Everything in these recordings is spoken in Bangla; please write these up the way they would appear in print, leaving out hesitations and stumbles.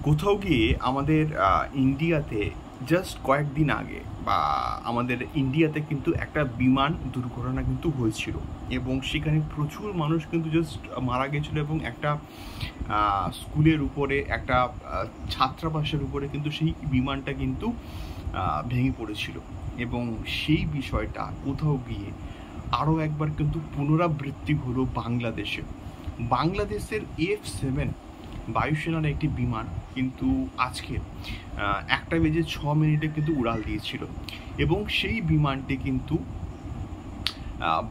কোথাও গিয়ে আমাদের ইন্ডিয়াতে জাস্ট কয়েকদিন আগে বা আমাদের ইন্ডিয়াতে কিন্তু একটা বিমান দুর্ঘটনা কিন্তু হয়েছিল এবং সেখানে প্রচুর মানুষ কিন্তু জাস্ট মারা গেছিলো এবং একটা স্কুলের উপরে একটা ছাত্রাবাসের উপরে কিন্তু সেই বিমানটা কিন্তু ভেঙে পড়েছিল এবং সেই বিষয়টা কোথাও গিয়ে আরও একবার কিন্তু পুনরাবৃত্তি হলো বাংলাদেশের F-7 বায়ুসেনার একটি বিমান কিন্তু আজকে 1:06 কিন্তু উড়াল দিয়েছিল এবং সেই বিমানটি কিন্তু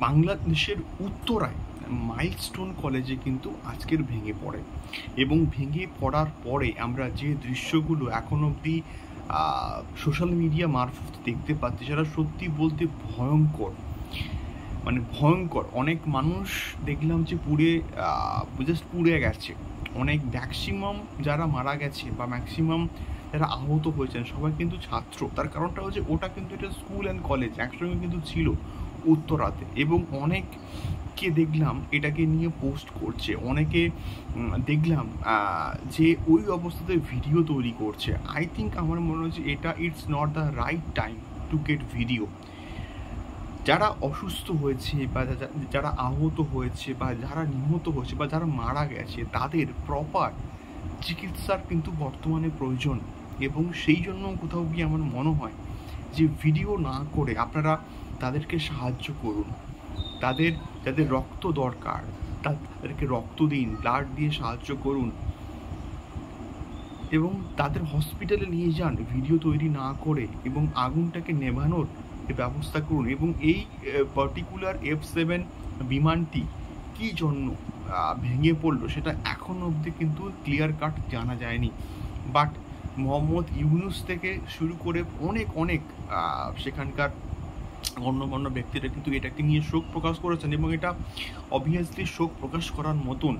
বাংলাদেশের উত্তরায় মাইলস্টোন কলেজে কিন্তু আজকের ভেঙে পড়ে এবং ভেঙে পড়ার পরে আমরা যে দৃশ্যগুলো এখন অবধি সোশ্যাল মিডিয়া মারফত দেখতে পাচ্ছি সেটা সত্যি বলতে ভয়ঙ্কর, মানে ভয়ঙ্কর। অনেক মানুষ দেখলাম যে পুড়ে গেছে, অনেক ম্যাক্সিমাম যারা মারা গেছে বা ম্যাক্সিমাম যারা আহত হয়েছেন সবাই কিন্তু ছাত্র। তার কারণটা হচ্ছে ওটা কিন্তু এটা স্কুল অ্যান্ড কলেজ একসঙ্গে কিন্তু ছিল উত্তরাতে এবং অনেককে দেখলাম এটাকে নিয়ে পোস্ট করছে, অনেকে দেখলাম যে ওই অবস্থাতে ভিডিও তৈরি করছে। আই থিঙ্ক আমার মনে হচ্ছে এটা it's not the right time to get video. যারা অসুস্থ হয়েছে বা যারা আহত হয়েছে বা যারা নিহত হয়েছে বা যারা মারা গেছে তাদের প্রপার চিকিৎসার কিন্তু বর্তমানে প্রয়োজন এবং সেই জন্য কোথাও গিয়ে আমার মনে হয় যে ভিডিও না করে আপনারা তাদেরকে সাহায্য করুন, যাদের রক্ত দরকার তাদেরকে রক্ত দিন, ব্লাড দিয়ে সাহায্য করুন এবং তাদের হসপিটালে নিয়ে যান ভিডিও তৈরি না করে এবং আগুনটাকে নেভানোর ব্যবস্থা করুন। এবং এই পার্টিকুলার F-7 বিমানটি কী জন্য ভেঙে পড়লো সেটা এখন অবধি কিন্তু ক্লিয়ার কাট জানা যায়নি, বাট মোহাম্মদ ইউনুস থেকে শুরু করে অনেক সেখানকার গণ্যমান্য ব্যক্তিরা কিন্তু এটাকে নিয়ে শোক প্রকাশ করেছেন এবং এটা অবভিয়াসলি শোক প্রকাশ করার মতন।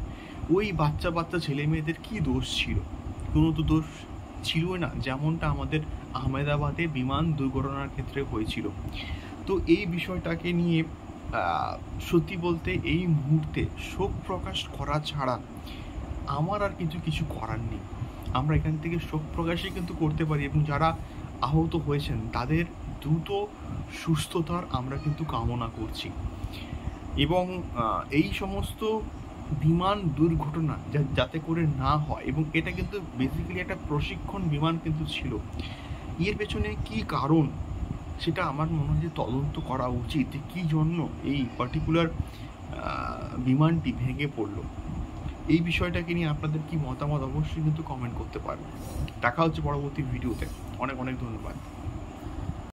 ওই বাচ্চা ছেলে মেয়েদের কী দোষ ছিল? কোনো তো দোষ ছিলই না, যেমনটা আমাদের আহমেদাবাদে বিমান দুর্ঘটনার ক্ষেত্রে হয়েছিল। তো এই বিষয়টাকে নিয়ে সত্যি বলতে এই মুহূর্তে শোক প্রকাশ করা ছাড়া আমার আর কিছু করার নেই। আমরা এখান থেকে শোক প্রকাশই কিন্তু করতে পারি এবং যারা আহত হয়েছেন তাদের দ্রুত সুস্থতার আমরা কিন্তু কামনা করছি এবং এই সমস্ত বিমান দুর্ঘটনা যাতে করে না হয় এবং এটা কিন্তু বেসিক্যালি একটা প্রশিক্ষণ বিমান কিন্তু ছিল। এর পেছনে কি কারণ সেটা আমার মনে হয় যে তদন্ত করা উচিত, কী জন্য এই পার্টিকুলার বিমানটি ভেঙে পড়লো। এই বিষয়টাকে নিয়ে আপনাদের কি মতামত অবশ্যই কিন্তু কমেন্ট করতে পারবেন। দেখা হচ্ছে পরবর্তী ভিডিওতে। অনেক ধন্যবাদ।